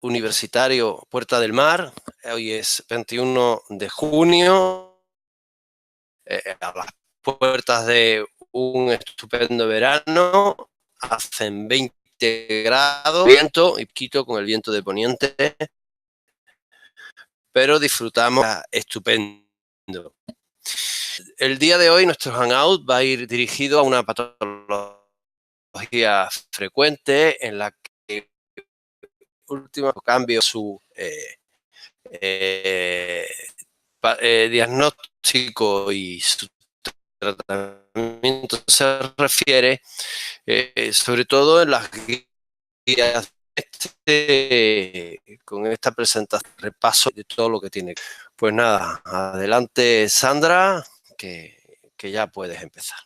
Universitario Puerta del Mar. Hoy es 21 de junio, a las puertas de un estupendo verano. Hacen 20 grados, viento y poquito con el viento de poniente, pero disfrutamos estupendo. El día de hoy nuestro hangout va a ir dirigido a una patología frecuente en la que último cambio su diagnóstico y su tratamiento se refiere, sobre todo en las guías con esta presentación, repaso de todo lo que tiene. Pues nada, adelante Sandra, que ya puedes empezar.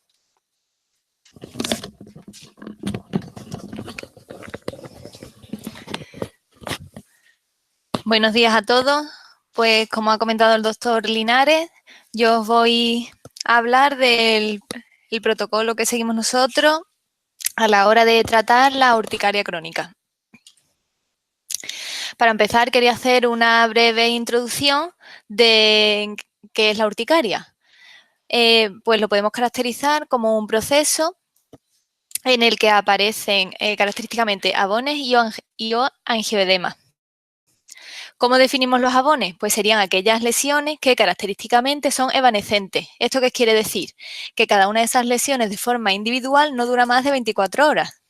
Buenos días a todos. Pues como ha comentado el doctor Linares, yo os voy a hablar del protocolo que seguimos nosotros a la hora de tratar la urticaria crónica. Para empezar, quería hacer una breve introducción de qué es la urticaria. Pues lo podemos caracterizar como un proceso en el que aparecen característicamente abones y angioedema. ¿Cómo definimos los abones? Pues serían aquellas lesiones que característicamente son evanescentes. ¿Esto qué quiere decir? Que cada una de esas lesiones de forma individual no dura más de 24 horas.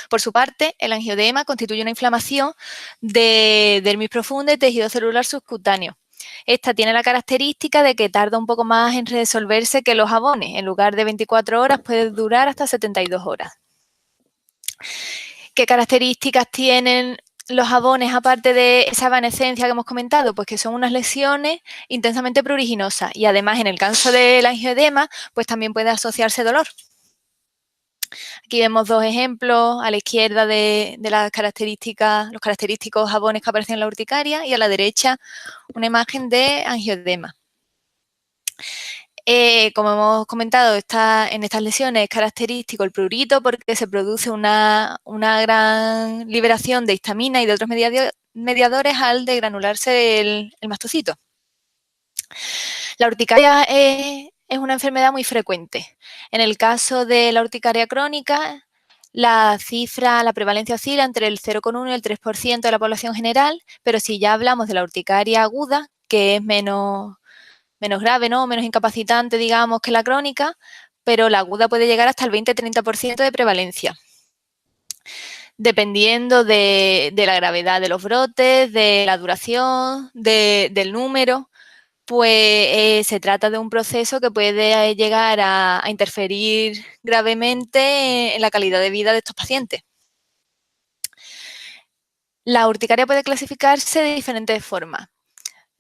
Por su parte, el angioedema constituye una inflamación de dermis profunda y tejido celular subcutáneo. Esta tiene la característica de que tarda un poco más en resolverse que los abones. En lugar de 24 horas puede durar hasta 72 horas. ¿Qué características tienen los abones, aparte de esa evanescencia que hemos comentado? Pues que son unas lesiones intensamente pruriginosas y además en el caso del angioedema, pues también puede asociarse dolor. Aquí vemos dos ejemplos, a la izquierda de las características, los característicos abones que aparecen en la urticaria y a la derecha una imagen de angioedema. Como hemos comentado, en estas lesiones es característico el prurito porque se produce una gran liberación de histamina y de otros mediadores al degranularse el mastocito. La urticaria es una enfermedad muy frecuente. En el caso de la urticaria crónica, la prevalencia oscila entre el 0,1 y el 3% de la población general, pero si ya hablamos de la urticaria aguda, que es menos grave, ¿no? Menos incapacitante, digamos, que la crónica, pero la aguda puede llegar hasta el 20-30% de prevalencia. Dependiendo de la gravedad de los brotes, de la duración, del número, pues se trata de un proceso que puede llegar a interferir gravemente en la calidad de vida de estos pacientes. La urticaria puede clasificarse de diferentes formas.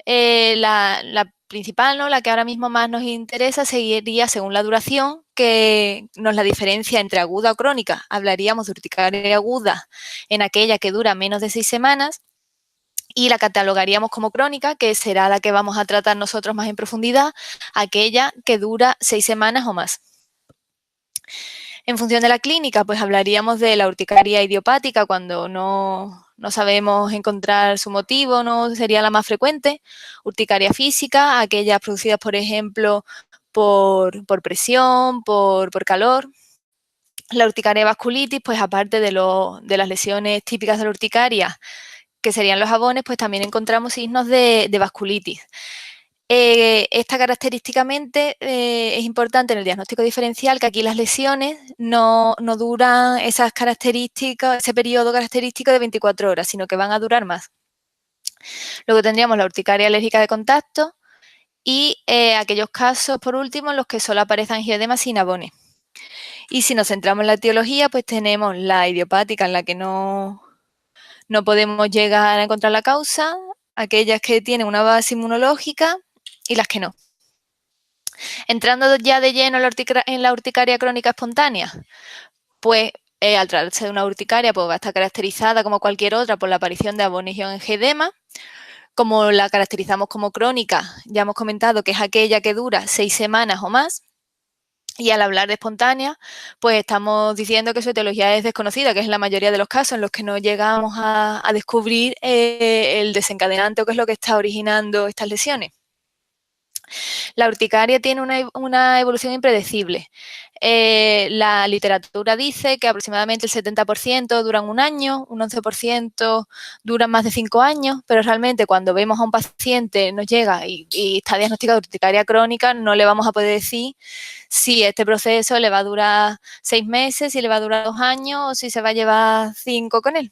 La principal, ¿no? La que ahora mismo más nos interesa, seguiría según la duración, que nos la diferencia entre aguda o crónica. Hablaríamos de urticaria aguda en aquella que dura menos de 6 semanas y la catalogaríamos como crónica, que será la que vamos a tratar nosotros más en profundidad, aquella que dura 6 semanas o más. En función de la clínica, pues hablaríamos de la urticaria idiopática cuando no sabemos encontrar su motivo, no sería la más frecuente. Urticaria física, aquellas producidas, por ejemplo, por presión, por calor. La urticaria vasculitis, pues aparte de las lesiones típicas de la urticaria, que serían los abones, pues también encontramos signos de vasculitis. Esta característicamente es importante en el diagnóstico diferencial, que aquí las lesiones no duran esas características, ese periodo característico de 24 horas, sino que van a durar más. Luego tendríamos la urticaria alérgica de contacto y aquellos casos, por último, en los que solo aparece angioedema sin abones. Y si nos centramos en la etiología, pues tenemos la idiopática, en la que no podemos llegar a encontrar la causa, aquellas que tienen una base inmunológica y las que no. Entrando ya de lleno en la urticaria crónica espontánea, pues al tratarse de una urticaria, pues va a estar caracterizada como cualquier otra por la aparición de abones y angioedema. Como la caracterizamos como crónica, ya hemos comentado que es aquella que dura 6 semanas o más. Y al hablar de espontánea, pues estamos diciendo que su etiología es desconocida, que es la mayoría de los casos en los que no llegamos a descubrir el desencadenante o qué es lo que está originando estas lesiones. La urticaria tiene una evolución impredecible. La literatura dice que aproximadamente el 70% duran un año, un 11% duran más de 5 años, pero realmente cuando vemos a un paciente, nos llega y está diagnosticado de urticaria crónica, no le vamos a poder decir si este proceso le va a durar 6 meses, si le va a durar 2 años o si se va a llevar 5 con él.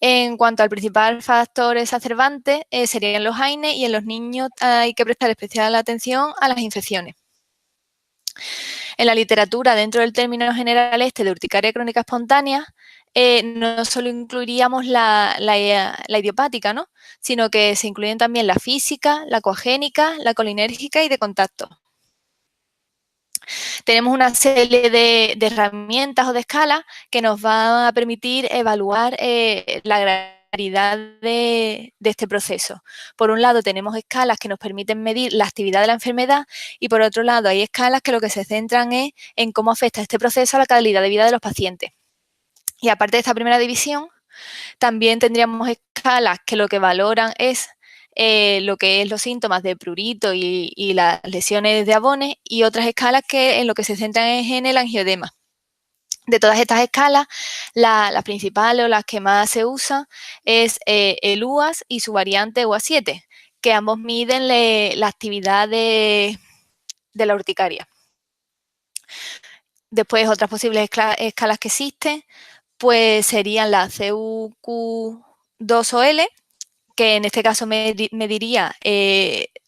En cuanto al principal factor exacerbante, serían los AINES, y en los niños hay que prestar especial atención a las infecciones. En la literatura, dentro del término general de urticaria crónica espontánea, no solo incluiríamos la idiopática, ¿no?, sino que se incluyen también la física, la coagénica, la colinérgica y de contacto. Tenemos una serie de herramientas o de escalas que nos van a permitir evaluar la gravedad de este proceso. Por un lado, tenemos escalas que nos permiten medir la actividad de la enfermedad, y por otro lado, hay escalas que lo que se centran es en cómo afecta este proceso a la calidad de vida de los pacientes. Y aparte de esta primera división, también tendríamos escalas que lo que valoran es lo que es los síntomas de prurito y las lesiones de Abones, y otras escalas que en lo que se centran es en el angioedema. De todas estas escalas, las principales o las que más se usan es el UAS y su variante UAS7, que ambos miden la actividad de la urticaria. Después, otras posibles escalas que existen pues serían la CUQ2OL, que en este caso mediría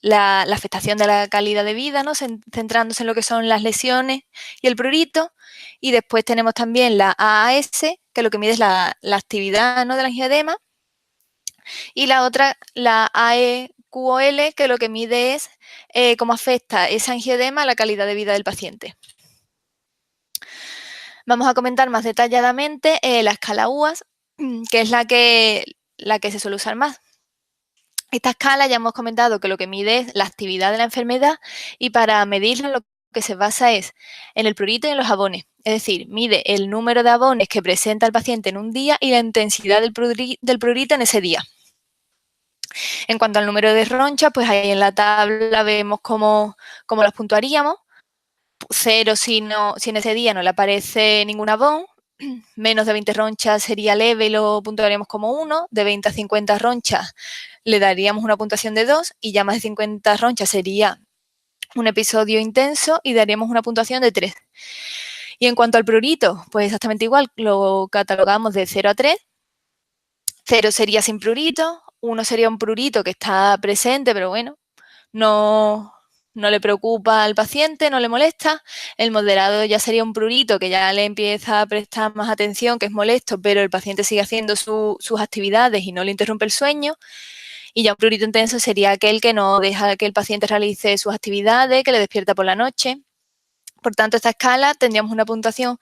la afectación de la calidad de vida, ¿no?, centrándose en lo que son las lesiones y el prurito. Y después tenemos también la AAS, que lo que mide es la actividad, ¿no?, del angioedema. Y la otra, la AEQOL, que lo que mide es cómo afecta ese angioedema a la calidad de vida del paciente. Vamos a comentar más detalladamente la escala UAS, que es la que se suele usar más. Esta escala ya hemos comentado que lo que mide es la actividad de la enfermedad, y para medirla lo que se basa es en el prurito y en los Abones. Es decir, mide el número de Abones que presenta el paciente en un día y la intensidad del prurito en ese día. En cuanto al número de ronchas, pues ahí en la tabla vemos cómo las puntuaríamos. 0 si en ese día no le aparece ningún Abón, menos de 20 ronchas sería leve y lo puntuaríamos como 1, de 20 a 50 ronchas le daríamos una puntuación de 2, y ya más de 50 ronchas sería un episodio intenso y daríamos una puntuación de 3. Y en cuanto al prurito, pues exactamente igual, lo catalogamos de 0 a 3. 0 sería sin prurito, 1 sería un prurito que está presente, pero bueno, no le preocupa al paciente, no le molesta. El moderado ya sería un prurito que ya le empieza a prestar más atención, que es molesto, pero el paciente sigue haciendo sus actividades y no le interrumpe el sueño. Y ya un prurito intenso sería aquel que no deja que el paciente realice sus actividades, que le despierta por la noche. Por tanto, esta escala tendríamos una puntuación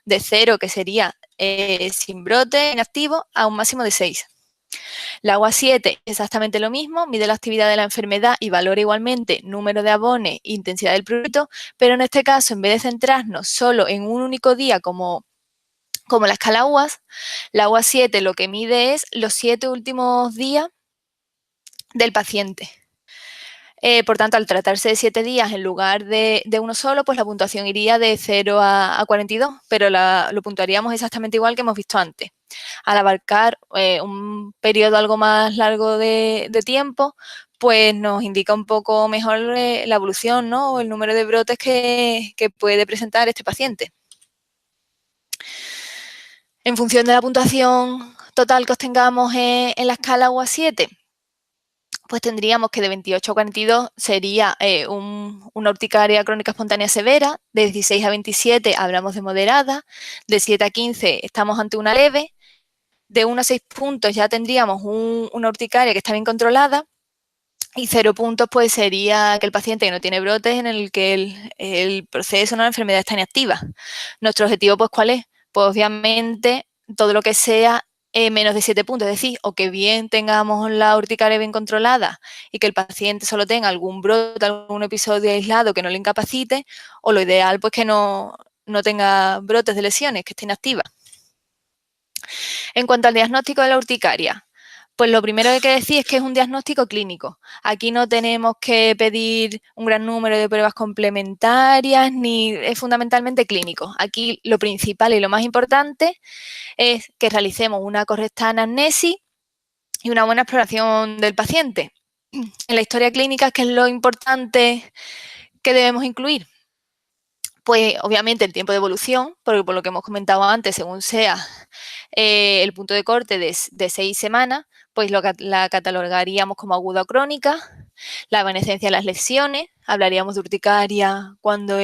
de 0, que sería sin brote, inactivo, a un máximo de 6. La UAS7 exactamente lo mismo, mide la actividad de la enfermedad y valora igualmente número de Abones e intensidad del prurito, pero en este caso, en vez de centrarnos solo en un único día como la escala UAS, la UAS7 lo que mide es los 7 últimos días del paciente. Por tanto, al tratarse de 7 días en lugar de uno solo, pues la puntuación iría de 0 a 42, pero lo puntuaríamos exactamente igual que hemos visto antes. Al abarcar un periodo algo más largo de tiempo, pues nos indica un poco mejor la evolución, ¿no?, o el número de brotes que puede presentar este paciente. En función de la puntuación total que obtengamos en la escala UAS7, pues tendríamos que de 28 a 42 sería una urticaria crónica espontánea severa, de 16 a 27 hablamos de moderada, de 7 a 15 estamos ante una leve, de 1 a 6 puntos ya tendríamos una urticaria que está bien controlada, y 0 puntos pues sería que el paciente que no tiene brotes, en el que el proceso, ¿no?, la enfermedad está inactiva. Nuestro objetivo, pues, ¿cuál es? Pues obviamente todo lo que sea menos de 7 puntos, es decir, o que bien tengamos la urticaria bien controlada y que el paciente solo tenga algún brote, algún episodio aislado que no le incapacite, o lo ideal pues que no tenga brotes de lesiones, que esté inactiva. En cuanto al diagnóstico de la urticaria, pues lo primero que hay que decir es que es un diagnóstico clínico. Aquí no tenemos que pedir un gran número de pruebas complementarias, ni es fundamentalmente clínico. Aquí lo principal y lo más importante es que realicemos una correcta anamnesis y una buena exploración del paciente. En la historia clínica, ¿qué es lo importante que debemos incluir? Pues obviamente el tiempo de evolución, porque por lo que hemos comentado antes, según sea el punto de corte de 6 semanas, pues la catalogaríamos como aguda o crónica. La evanescencia de las lesiones, hablaríamos de urticaria cuando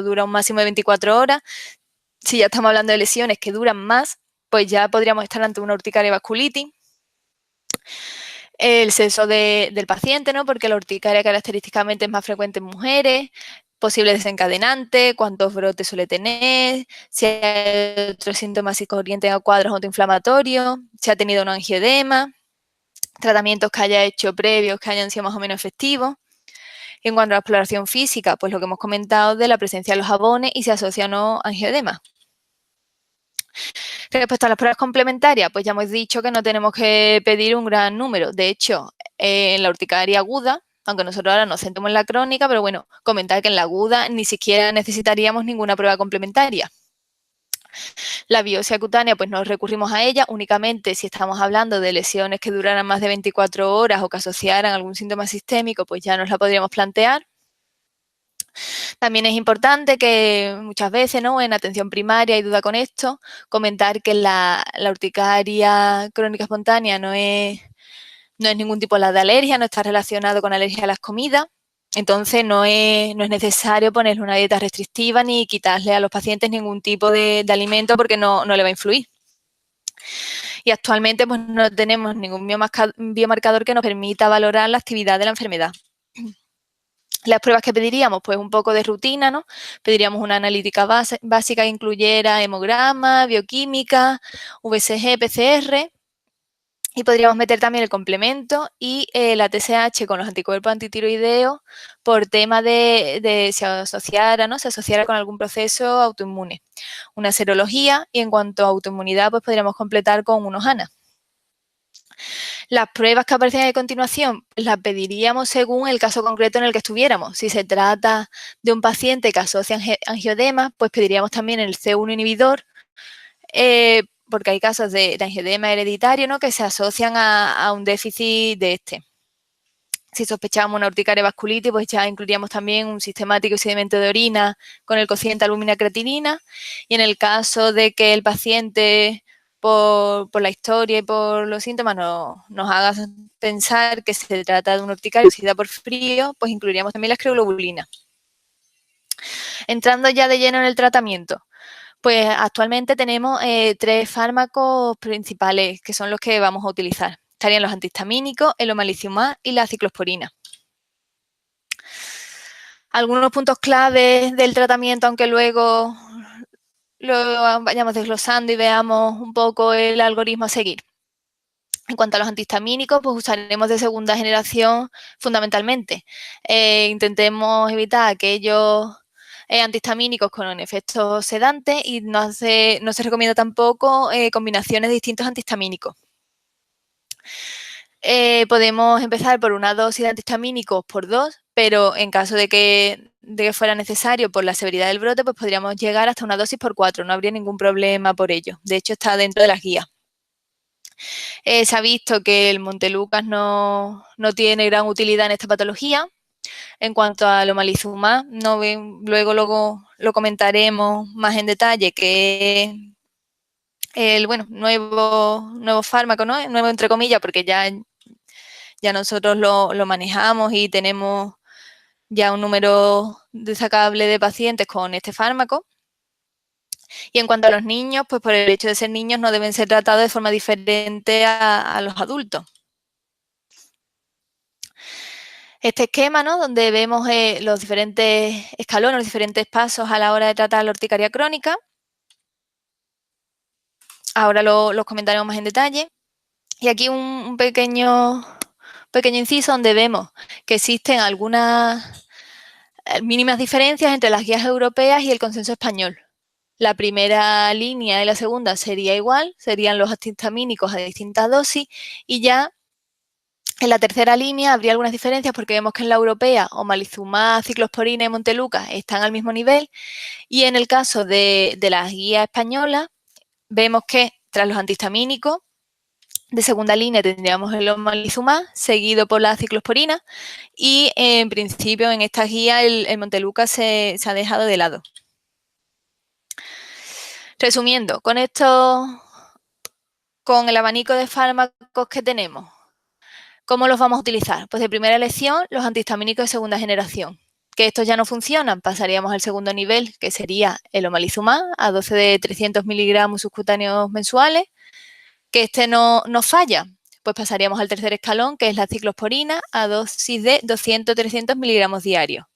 dura un máximo de 24 horas. Si ya estamos hablando de lesiones que duran más, pues ya podríamos estar ante una urticaria vasculitis. El sexo del paciente, ¿no? Porque la urticaria característicamente es más frecuente en mujeres, posible desencadenante, cuántos brotes suele tener, si hay otros síntomas psicocorrientes o cuadros autoinflamatorios, si ha tenido un angioedema, tratamientos que haya hecho previos que hayan sido más o menos efectivos. En cuanto a la exploración física, pues lo que hemos comentado de la presencia de los jabones y si asocia o no angioedema. Respecto a las pruebas complementarias, pues ya hemos dicho que no tenemos que pedir un gran número. De hecho, en la urticaria aguda, aunque nosotros ahora nos centramos en la crónica, pero bueno, comentar que en la aguda ni siquiera necesitaríamos ninguna prueba complementaria. La biopsia cutánea, pues no recurrimos a ella únicamente si estamos hablando de lesiones que duraran más de 24 horas o que asociaran algún síntoma sistémico, pues ya nos la podríamos plantear. También es importante que muchas veces, ¿no?, en atención primaria hay duda con esto, comentar que la urticaria crónica espontánea no es ningún tipo de alergia, no está relacionado con alergia a las comidas. Entonces no es necesario ponerle una dieta restrictiva ni quitarle a los pacientes ningún tipo de alimento porque no le va a influir. Y actualmente pues no tenemos ningún biomarcador que nos permita valorar la actividad de la enfermedad. Las pruebas que pediríamos, pues un poco de rutina, ¿no? Pediríamos una analítica básica que incluyera hemograma, bioquímica, VCG, PCR. Y podríamos meter también el complemento y la TSH con los anticuerpos antitiroideos por tema de si asociara, ¿no?, se asociara con algún proceso autoinmune. Una serología y en cuanto a autoinmunidad, pues podríamos completar con unos ANA. Las pruebas que aparecen a continuación las pediríamos según el caso concreto en el que estuviéramos. Si se trata de un paciente que asocia angioedema, pues pediríamos también el C1 inhibidor, porque hay casos de angioedema hereditario, ¿no?, que se asocian a un déficit de este. Si sospechamos una urticaria vasculitis, pues ya incluiríamos también un sistemático y sedimento de orina con el cociente albúmina-creatinina. Y en el caso de que el paciente, por la historia y por los síntomas, nos haga pensar que se trata de una urticaria inducida por frío, pues incluiríamos también la escleroglobulina. Entrando ya de lleno en el tratamiento, pues actualmente tenemos 3 fármacos principales que son los que vamos a utilizar. Estarían los antihistamínicos, el omalizumab y la ciclosporina. Algunos puntos claves del tratamiento, aunque luego lo vayamos desglosando y veamos un poco el algoritmo a seguir. En cuanto a los antihistamínicos, pues usaremos de segunda generación fundamentalmente. Intentemos evitar aquellos antihistamínicos con efectos sedantes y no se recomienda tampoco combinaciones de distintos antihistamínicos. Podemos empezar por una dosis de antihistamínicos por 2, pero en caso de que fuera necesario por la severidad del brote, pues podríamos llegar hasta una dosis por 4, no habría ningún problema por ello. De hecho, está dentro de las guías. Se ha visto que el Montelukast no tiene gran utilidad en esta patología. En cuanto al omalizumab, luego lo comentaremos más en detalle, que es el nuevo fármaco, ¿no?, nuevo entre comillas, porque ya nosotros lo manejamos y tenemos ya un número destacable de pacientes con este fármaco. Y en cuanto a los niños, pues por el hecho de ser niños no deben ser tratados de forma diferente a los adultos. Este esquema, ¿no?, donde vemos los diferentes escalones, los diferentes pasos a la hora de tratar la urticaria crónica. Ahora los comentaremos más en detalle. Y aquí un pequeño inciso donde vemos que existen algunas mínimas diferencias entre las guías europeas y el consenso español. La primera línea y la segunda sería igual, serían los antihistamínicos a distintas dosis, y ya en la tercera línea habría algunas diferencias porque vemos que en la europea omalizumab, ciclosporina y montelukast están al mismo nivel, y en el caso de las guías españolas vemos que tras los antihistamínicos de segunda línea tendríamos el omalizumab seguido por la ciclosporina, y en principio en esta guía el montelukast se ha dejado de lado. Resumiendo, con el abanico de fármacos que tenemos, ¿cómo los vamos a utilizar? Pues de primera elección, los antihistamínicos de segunda generación. Que estos ya no funcionan, pasaríamos al segundo nivel, que sería el omalizumab a 12 de 300 miligramos subcutáneos mensuales. Que este no falla, pues pasaríamos al tercer escalón, que es la ciclosporina a dosis de 200-300 miligramos diarios.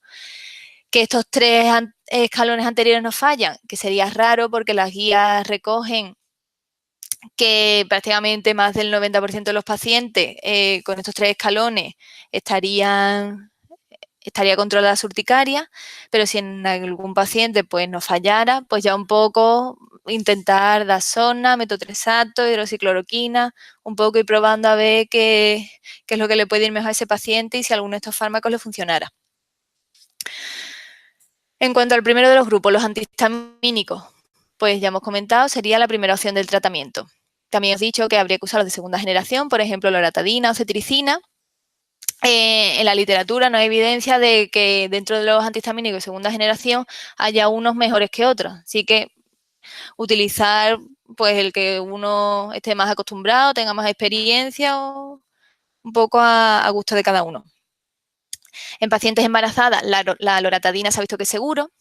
Que estos tres escalones anteriores no fallan, que sería raro porque las guías recogen que prácticamente más del 90% de los pacientes con estos tres escalones estaría controlada su urticaria, pero si en algún paciente pues no fallara, pues ya un poco intentar dazona, metotrexato, hidroxicloroquina, un poco ir probando a ver qué es lo que le puede ir mejor a ese paciente y si alguno de estos fármacos le funcionara. En cuanto al primero de los grupos, los antihistamínicos, pues ya hemos comentado, sería la primera opción del tratamiento. También os he dicho que habría que usarlos de segunda generación, por ejemplo, loratadina o cetiricina. En la literatura no hay evidencia de que dentro de los antihistamínicos de segunda generación haya unos mejores que otros. Así que utilizar pues el que uno esté más acostumbrado, tenga más experiencia, o un poco a gusto de cada uno. En pacientes embarazadas, la loratadina se ha visto que es seguro.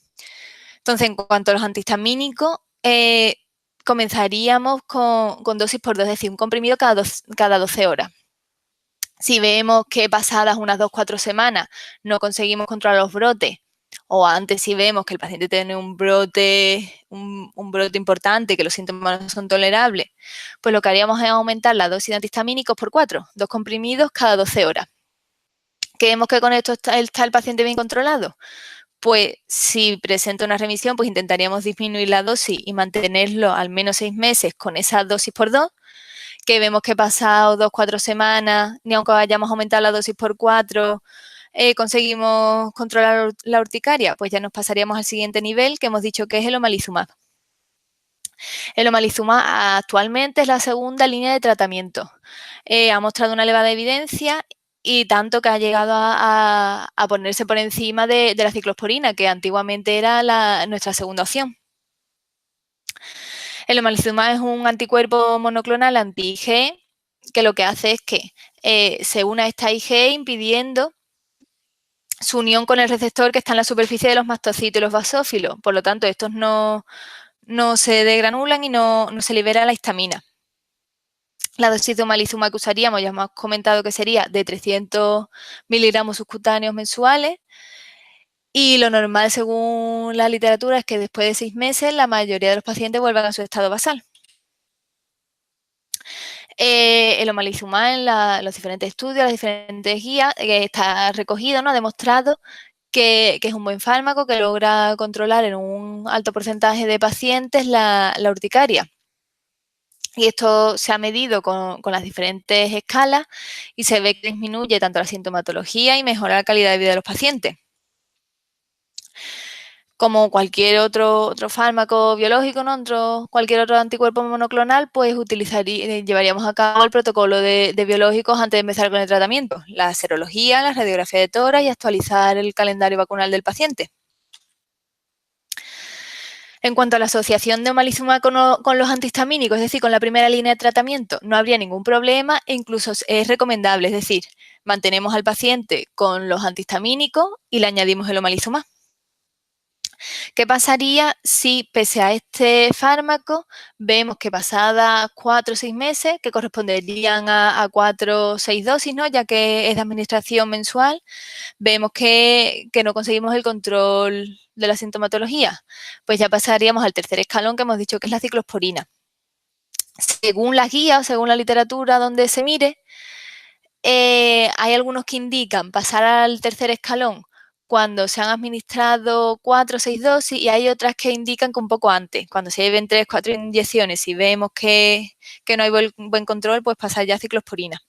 Entonces, en cuanto a los antihistamínicos, comenzaríamos con dosis por 2, es decir, un comprimido cada 12 horas. Si vemos que pasadas unas 2-4 semanas no conseguimos controlar los brotes, o antes si vemos que el paciente tiene un brote importante, que los síntomas no son tolerables, pues lo que haríamos es aumentar la dosis de antihistamínicos por 4, 2 comprimidos cada 12 horas. ¿Que vemos que con esto está el paciente bien controlado? Pues si presenta una remisión, pues intentaríamos disminuir la dosis y mantenerlo al menos 6 meses con esa dosis por 2, que vemos que pasado 2-4 semanas, ni aunque hayamos aumentado la dosis por 4, conseguimos controlar la urticaria, pues ya nos pasaríamos al siguiente nivel, que hemos dicho que es el omalizumab. El omalizumab actualmente es la segunda línea de tratamiento. Ha mostrado una elevada evidencia y tanto que ha llegado a ponerse por encima de la ciclosporina, que antiguamente era nuestra segunda opción. El omalizumab es un anticuerpo monoclonal anti-IgE que lo que hace es que se une a esta IgE impidiendo su unión con el receptor que está en la superficie de los mastocitos y los basófilos. Por lo tanto, estos no se degranulan y no se libera la histamina. La dosis de omalizumab que usaríamos, ya hemos comentado que sería de 300 miligramos subcutáneos mensuales. Y lo normal, según la literatura, es que después de 6 meses la mayoría de los pacientes vuelvan a su estado basal. El omalizumab en los diferentes estudios, las diferentes guías, está recogido, ¿no? Ha demostrado que es un buen fármaco, que logra controlar en un alto porcentaje de pacientes la urticaria. Y esto se ha medido con las diferentes escalas y se ve que disminuye tanto la sintomatología y mejora la calidad de vida de los pacientes. Como cualquier otro fármaco biológico, ¿no? Cualquier otro anticuerpo monoclonal, pues llevaríamos a cabo el protocolo de biológicos antes de empezar con el tratamiento. La serología, la radiografía de tórax y actualizar el calendario vacunal del paciente. En cuanto a la asociación de omalizumab con los antihistamínicos, es decir, con la primera línea de tratamiento, no habría ningún problema e incluso es recomendable, es decir, mantenemos al paciente con los antihistamínicos y le añadimos el omalizumab. ¿Qué pasaría si, pese a este fármaco, vemos que pasadas 4 o 6 meses, que corresponderían a 4 o 6 dosis, ¿no? Ya que es de administración mensual, vemos que no conseguimos el control de la sintomatología? Pues ya pasaríamos al tercer escalón, que hemos dicho que es la ciclosporina. Según las guías o según la literatura donde se mire, hay algunos que indican pasar al tercer escalón cuando se han administrado 4 o 6 dosis y hay otras que indican que un poco antes, cuando se lleven 3 o 4 inyecciones y vemos que no hay buen control, pues pasar ya a ciclosporina.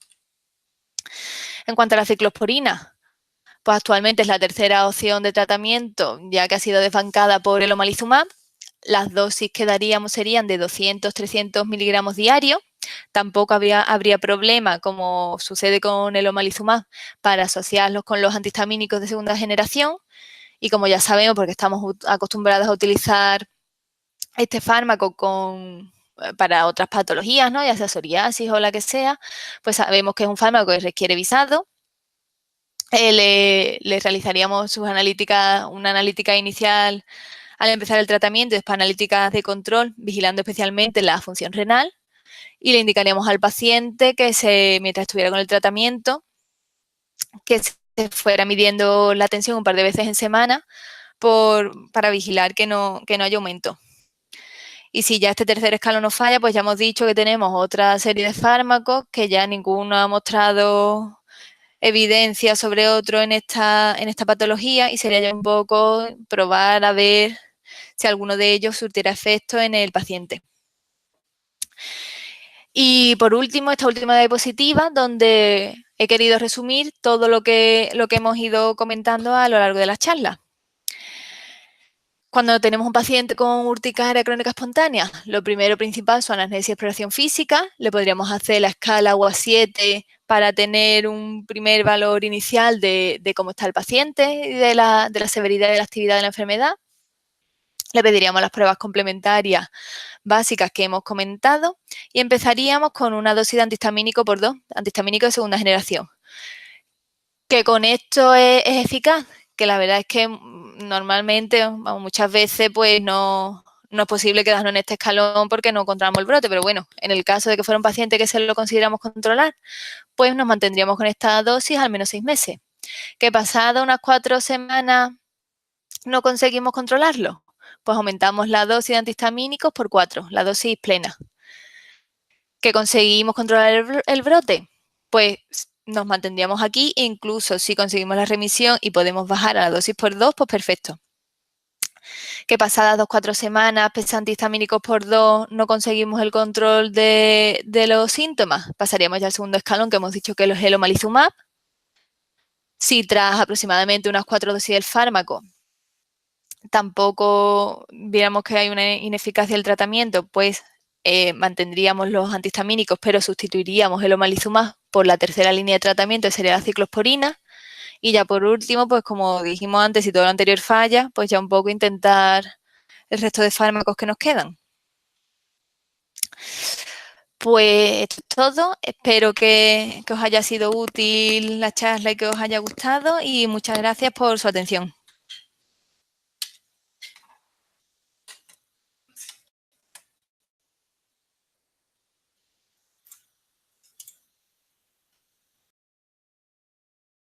En cuanto a la ciclosporina, pues actualmente es la tercera opción de tratamiento, ya que ha sido desbancada por el omalizumab. Las dosis que daríamos serían de 200-300 miligramos diarios. Tampoco habría problema, como sucede con el omalizumab, para asociarlos con los antihistamínicos de segunda generación. Y como ya sabemos, porque estamos acostumbrados a utilizar este fármaco para otras patologías, ¿no? Ya sea psoriasis o la que sea, pues sabemos que es un fármaco que requiere visado. Le realizaríamos una analítica inicial al empezar el tratamiento, después analíticas de control, vigilando especialmente la función renal, y le indicaríamos al paciente que mientras estuviera con el tratamiento, que se fuera midiendo la tensión un par de veces en semana para vigilar que no haya aumento. Y si ya este tercer escalón no falla, pues ya hemos dicho que tenemos otra serie de fármacos que ya ninguno ha mostrado evidencia sobre otro en esta patología y sería ya un poco probar a ver si alguno de ellos surtiera efecto en el paciente. Y por último, esta última diapositiva, donde he querido resumir todo lo que hemos ido comentando a lo largo de la charla. Cuando tenemos un paciente con urticaria crónica espontánea, lo primero principal son anamnesis y exploración física. Le podríamos hacer la escala UA7 para tener un primer valor inicial de cómo está el paciente y de la severidad de la actividad de la enfermedad. Le pediríamos las pruebas complementarias básicas que hemos comentado y empezaríamos con una dosis de antihistamínico por 2, antihistamínico de segunda generación. ¿Que con esto es eficaz? Que la verdad es que normalmente, muchas veces, pues no es posible quedarnos en este escalón porque no encontramos el brote, pero bueno, en el caso de que fuera un paciente que se lo consideramos controlar, pues nos mantendríamos con esta dosis al menos 6 meses. ¿Que pasado unas 4 semanas no conseguimos controlarlo? Pues aumentamos la dosis de antihistamínicos por 4, la dosis plena. ¿Que conseguimos controlar el brote? Pues nos mantendríamos aquí e incluso si conseguimos la remisión y podemos bajar a la dosis por 2, pues perfecto. Que pasadas 2-4 semanas, pese antihistamínicos por 2, no conseguimos el control de los síntomas, pasaríamos ya al segundo escalón, que hemos dicho que es el omalizumab. Si tras aproximadamente unas 4 dosis del fármaco tampoco viéramos que hay una ineficacia del tratamiento, pues mantendríamos los antihistamínicos, pero sustituiríamos el omalizumab por la tercera línea de tratamiento, que sería la ciclosporina. Y ya por último, pues como dijimos antes, si todo lo anterior falla, pues ya un poco intentar el resto de fármacos que nos quedan. Pues esto es todo. Espero que os haya sido útil la charla y que os haya gustado y muchas gracias por su atención.